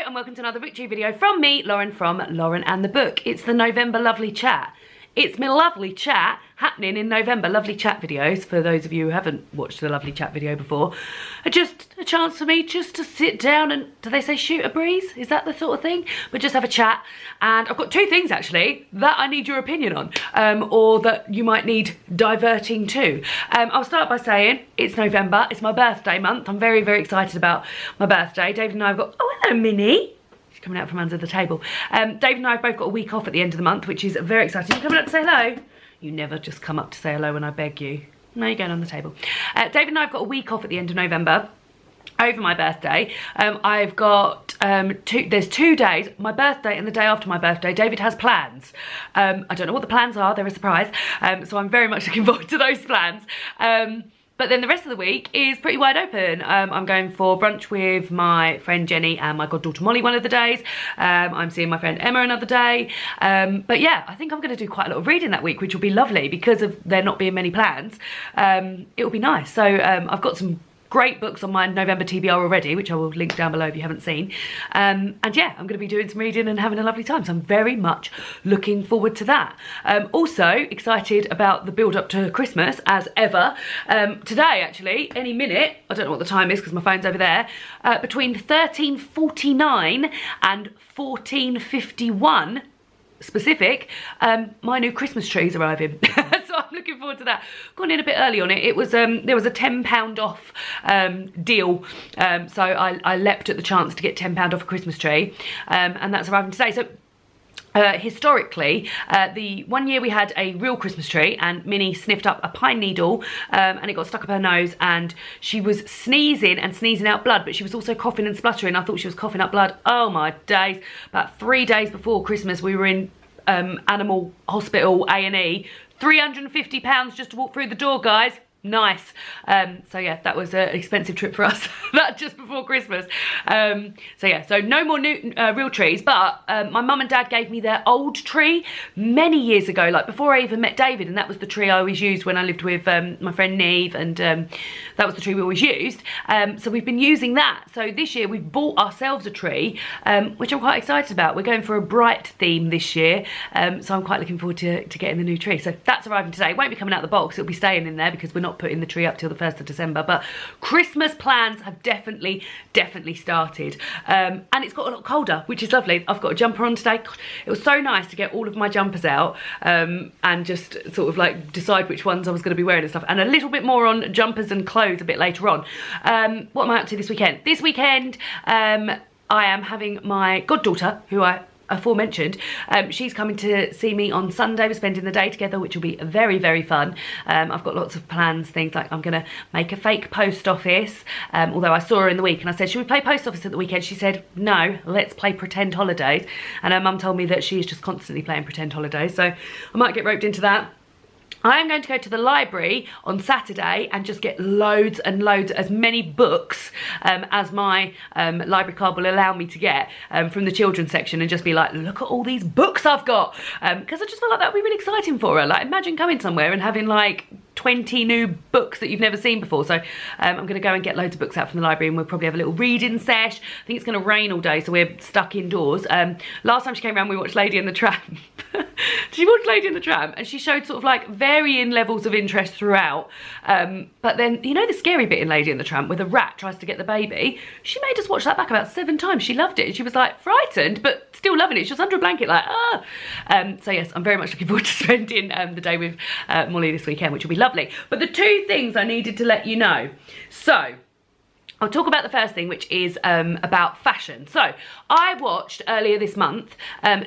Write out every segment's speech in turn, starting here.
and welcome to another BookTube video from me, Lauren, from Lauren and the Book. It's the November Lovely Chat. It's my lovely chat happening in November. Lovely chat videos, for those of you who haven't watched the lovely chat video before, are just a chance for me just to sit down and, do they say shoot a breeze? Is that the sort of thing? But just have a chat. And I've got two things actually that I need your opinion on, or that you might need diverting to. I'll start by saying it's November, it's my birthday month. I'm very, very excited about my birthday. David and I have got, oh hello Minnie. Coming out from under the table. David and I have both got a week off at the end of the month, which is very exciting. You coming up to say hello? You never just come up to say hello when I beg you. No, you're going on the table. David and I have got a week off at the end of November over my birthday. I've got there's 2 days, my birthday and the day after my birthday. David has plans. I don't know what the plans are, they're a surprise. So I'm very much looking forward to those plans. But then the rest of the week is pretty wide open. I'm going for brunch with my friend Jenny and my goddaughter Molly one of the days. I'm seeing my friend Emma another day. But yeah, I think I'm going to do quite a lot of reading that week, which will be lovely because of there not being many plans. It will be nice. So I've got some great books on my November TBR already, which I will link down below if you haven't seen. And yeah, I'm going to be doing some reading and having a lovely time. So I'm very much looking forward to that. Also excited about the build up to Christmas as ever. Today, actually, any minute, I don't know what the time is because my phone's over there, between 13:49 and 14:51 specific, my new Christmas tree's arriving. So I'm looking forward to that. Gone in a bit early on it. It was there was a £10 off deal, so I leapt at the chance to get £10 off a Christmas tree, and that's arriving today. So historically, the one year we had a real Christmas tree and Minnie sniffed up a pine needle, and it got stuck up her nose and she was sneezing and sneezing out blood, but she was also coughing and spluttering. I thought she was coughing up blood. Oh my days. About 3 days before Christmas we were in animal hospital, A&E. £350 just to walk through the door, guys. Nice. So yeah, that was an expensive trip for us. That just before Christmas. So yeah, so no more new real trees, but my mum and dad gave me their old tree many years ago, like before I even met David, and that was the tree I always used when I lived with my friend Neve, and that was the tree we always used. So we've been using that. So this year we've bought ourselves a tree, which I'm quite excited about. We're going for a bright theme this year, so I'm quite looking forward to getting the new tree. So that's arriving today. It won't be coming out of the box, it'll be staying in there because we're not putting the tree up till the 1st of December, but Christmas plans have definitely started, and it's got a lot colder, which is lovely. I've got a jumper on today. God, it was so nice to get all of my jumpers out, and just sort of like decide which ones I was going to be wearing and stuff, and a little bit more on jumpers and clothes a bit later on. What am I up to this weekend? This weekend I am having my goddaughter, who I aforementioned, she's coming to see me on Sunday. We're spending the day together, which will be very, very fun. I've got lots of plans, things like I'm gonna make a fake post office, although I saw her in the week and I said, should we play post office at the weekend? She said, no, let's play pretend holidays. And her mum told me that she is just constantly playing pretend holidays, so I might get roped into that. I am going to go to the library on Saturday and just get loads and loads, as many books as my library card will allow me to get from the children's section, and just be like, look at all these books I've got. Because I just feel like that would be really exciting for her. Like, imagine coming somewhere and having like 20 new books that you've never seen before. So I'm going to go and get loads of books out from the library, and we'll probably have a little reading sesh. I think it's going to rain all day, so we're stuck indoors. Last time she came around, we watched Lady and the Tramp. She watched Lady and the Tramp and she showed sort of like varying levels of interest throughout, but then, you know, the scary bit in Lady and the Tramp where the rat tries to get the baby, she made us watch that back about 7 times. She loved it and she was like frightened but still loving it. She was under a blanket like, ah. So yes, I'm very much looking forward to spending the day with Molly this weekend, which will be lovely. But the 2 things I needed to let you know. So I'll talk about the first thing, which is about fashion. So I watched earlier this month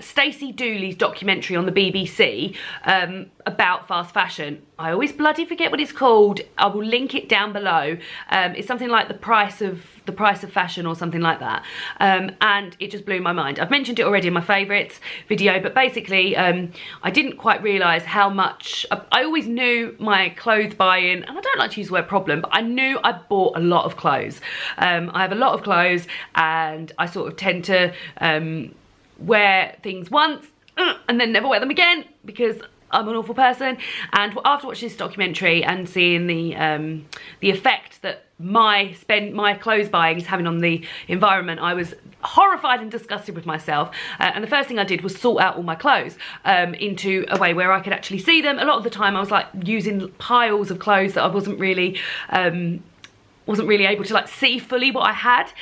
Stacey Dooley's documentary on the BBC about fast fashion. I always bloody forget what it's called. I will link it down below. It's something like the price of fashion or something like that, and it just blew my mind. I've mentioned it already in my favourites video, but basically I didn't quite realise how much. I always knew my clothes buying, and I don't like to use the word problem, but I knew I bought a lot of clothes. I have a lot of clothes and I sort of tend to wear things once and then never wear them again because I'm an awful person. And after watching this documentary and seeing the effect that my clothes buying is having on the environment, I was horrified and disgusted with myself, and the first thing I did was sort out all my clothes into a way where I could actually see them. A lot of the time I was like using piles of clothes that I wasn't really able to like see fully what I had,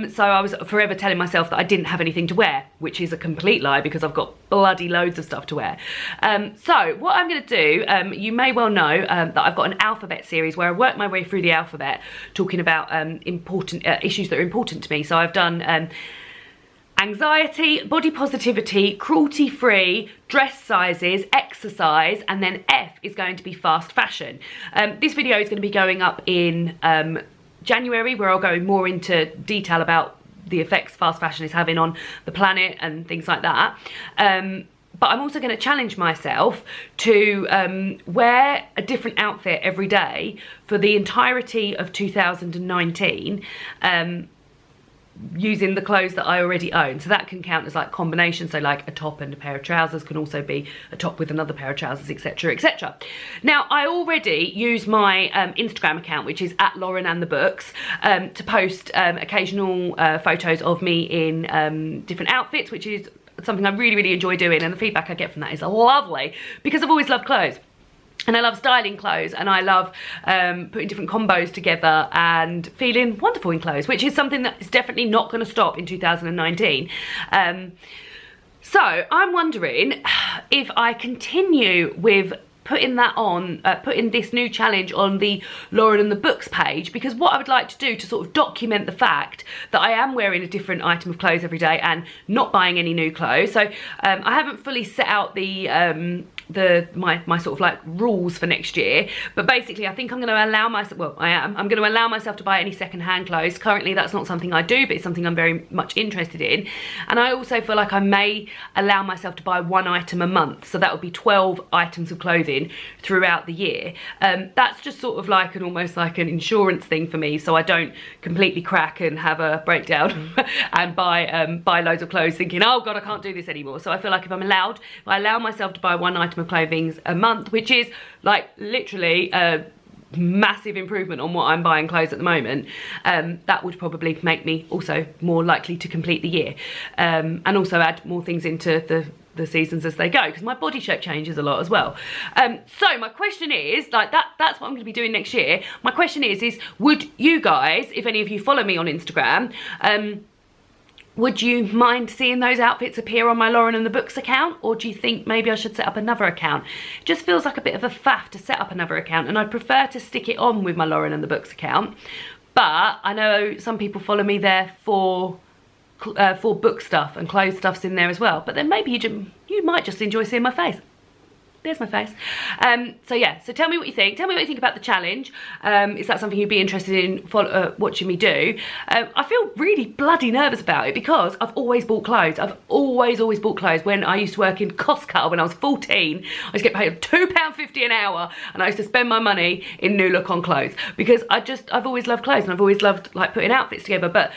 so I was forever telling myself that I didn't have anything to wear, which is a complete lie because I've got bloody loads of stuff to wear. So what I'm going to do, you may well know that I've got an alphabet series where I work my way through the alphabet talking about important issues that are important to me. So I've done anxiety, body positivity, cruelty-free, dress sizes, exercise, and then F is going to be fast fashion. This video is going to be going up in January, where I'll go more into detail about the effects fast fashion is having on the planet and things like that. But I'm also going to challenge myself to wear a different outfit every day for the entirety of 2019, using the clothes that I already own. So that can count as like combinations, so like a top and a pair of trousers can also be a top with another pair of trousers, etc, etc. Now I already use my Instagram account, which is at Lauren and the Books, to post occasional photos of me in different outfits, which is something I really enjoy doing, and the feedback I get from that is lovely because I've always loved clothes. And I love styling clothes, and I love putting different combos together and feeling wonderful in clothes, which is something that is definitely not going to stop in 2019. So I'm wondering if I continue with putting that on, putting this new challenge on the Lauren and the Books page, because what I would like to do to sort of document the fact that I am wearing a different item of clothes every day and not buying any new clothes. So I haven't fully set out my sort of like rules for next year, but basically I think I'm going to allow myself, well I'm going to allow myself to buy any second-hand clothes. Currently that's not something I do, but it's something I'm very much interested in. And I also feel like I may allow myself to buy one item a month, so that would be 12 items of clothing throughout the year. That's just sort of like almost like an insurance thing for me, so I don't completely crack and have a breakdown and buy loads of clothes thinking, oh god, I can't do this anymore. So I feel like if I allow myself to buy one item of clothing a month, which is like literally a massive improvement on what I'm buying clothes at the moment, that would probably make me also more likely to complete the year, and also add more things into the seasons as they go, because my body shape changes a lot as well. So my question is, like, that's what I'm going to be doing next year. My question is would you guys, if any of you follow me on Instagram, would you mind seeing those outfits appear on my Lauren and the Books account, or do you think maybe I should set up another account? It just feels like a bit of a faff to set up another account, and I'd prefer to stick it on with my Lauren and the Books account. But I know some people follow me there for book stuff, and clothes stuff's in there as well. But then maybe you might just enjoy seeing my face. There's my face. So yeah, so tell me what you think. Tell me what you think about the challenge. Is that something you'd be interested in watching me do? I feel really bloody nervous about it because I've always bought clothes. I've always bought clothes. When I used to work in Costco when I was 14, I used to get paid £2.50 an hour, and I used to spend my money in New Look on clothes because I've always loved clothes, and I've always loved like putting outfits together. But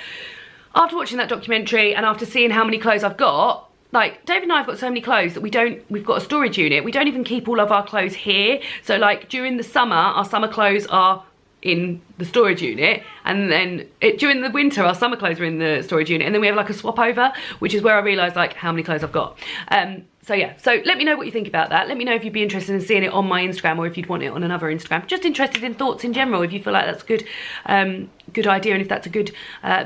after watching that documentary and after seeing how many clothes I've got, like, David and I have got so many clothes that we've got a storage unit. We don't even keep all of our clothes here. So like during the summer, our summer clothes are in the storage unit, and then during the winter our summer clothes are in the storage unit, and then we have like a swap over, which is where I realised like how many clothes I've got. So yeah, so let me know what you think about that. Let me know if you'd be interested in seeing it on my Instagram, or if you'd want it on another Instagram. Just interested in thoughts in general, if you feel like that's a good idea, and if that's a good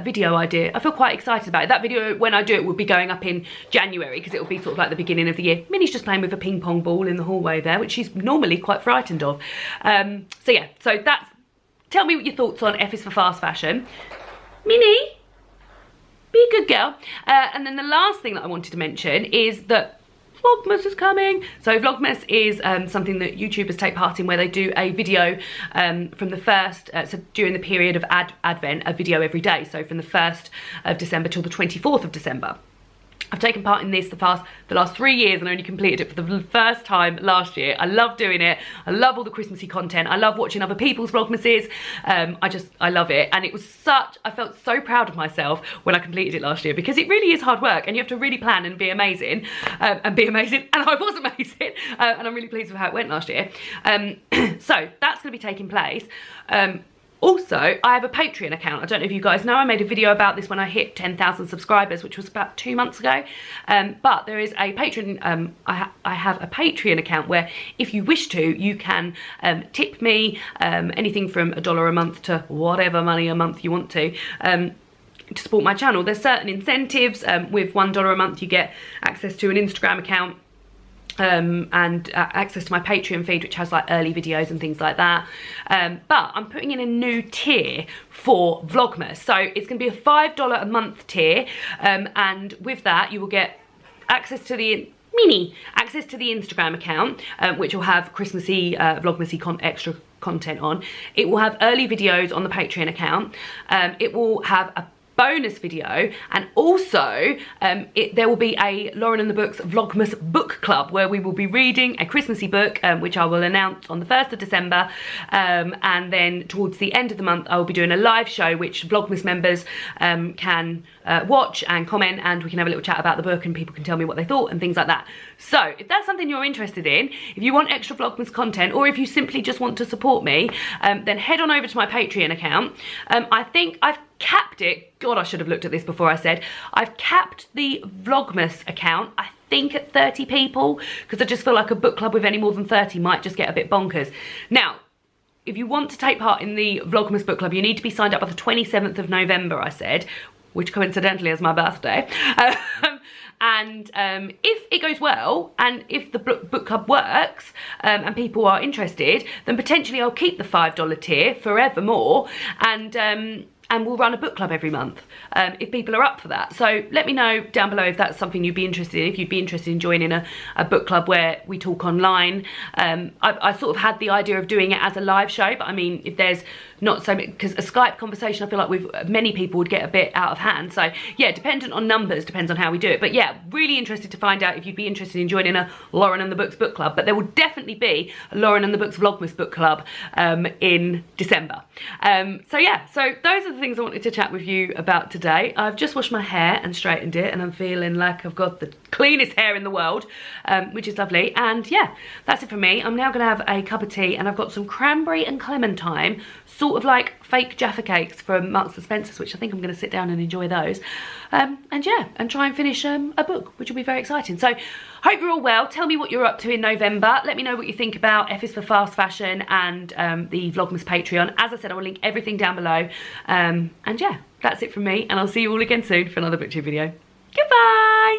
video idea. I feel quite excited about it. That video, when I do it, will be going up in January, because it will be sort of like the beginning of the year. Minnie's just playing with a ping pong ball in the hallway there, which she's normally quite frightened of. So yeah, so that's, tell me what your thoughts on F is for fast fashion. Minnie, be a good girl. And then the last thing that I wanted to mention is that Vlogmas is coming. So Vlogmas is something that YouTubers take part in, where they do a video from the first, so during the period of Advent, a video every day. So from the 1st of December till the 24th of December. I've taken part in this the last 3 years, and only completed it for the first time last year. I love doing it. I love all the Christmassy content. I love watching other people's Vlogmases. I love it. And it was I felt so proud of myself when I completed it last year, because it really is hard work, and you have to really plan and be amazing. And I was amazing. And I'm really pleased with how it went last year. So that's going to be taking place Also, I have a Patreon account. I don't know if you guys know, I made a video about this when I hit 10,000 subscribers, which was about 2 months ago. But there is a Patreon, I have a Patreon account where if you wish to, you can tip me anything from $1 a month to whatever money a month you want to support my channel. There's certain incentives. With $1 a month, you get access to an Instagram account, and access to my Patreon feed, which has like early videos and things like that. But I'm putting in a new tier for Vlogmas, so it's going to be a $5 a month tier, and with that you will get access to the Instagram account, which will have Christmassy Vlogmasy extra content on. It will have early videos on the Patreon account. It will have a bonus video, and also there will be a Lauren and the Books Vlogmas book club where we will be reading a Christmassy book, which I will announce on the 1st of December, and then towards the end of the month I will be doing a live show which Vlogmas members can watch and comment, and we can have a little chat about the book and people can tell me what they thought and things like that. So if that's something you're interested in, if you want extra Vlogmas content, or if you simply just want to support me, then head on over to my Patreon account. I think I've capped it. God, I should have looked at this before I said. I've capped the Vlogmas account, I think, at 30 people, because I just feel like a book club with any more than 30 might just get a bit bonkers. Now, if you want to take part in the Vlogmas book club, you need to be signed up by the 27th of November, I said, which coincidentally is my birthday. And if it goes well, and if the book club works, and people are interested, then potentially I'll keep the $5 tier forevermore, and we'll run a book club every month, if people are up for that. So let me know down below if that's something you'd be interested in, if you'd be interested in joining a book club where we talk online. I sort of had the idea of doing it as a live show, but I mean, if there's not so, because a Skype conversation I feel like with many people would get a bit out of hand. So yeah, dependent on numbers, depends on how we do it. But yeah, really interested to find out if you'd be interested in joining a Lauren and the Books book club. But there will definitely be a Lauren and the Books Vlogmas book club in December. So yeah, so those are the things I wanted to chat with you about today. I've just washed my hair and straightened it, and I'm feeling like I've got the cleanest hair in the world, which is lovely. And yeah, that's it for me. I'm now gonna have a cup of tea, and I've got some cranberry and clementine, sort of like fake Jaffa cakes from Marks and Spencer's, which I think I'm gonna sit down and enjoy those. And yeah, and try and finish a book, which will be very exciting. So hope you're all well. Tell me what you're up to in November. Let me know what you think about F is for Fast Fashion and the Vlogmas Patreon. As I said, I will link everything down below. And yeah, that's it from me, and I'll see you all again soon for another BookTube video. Goodbye!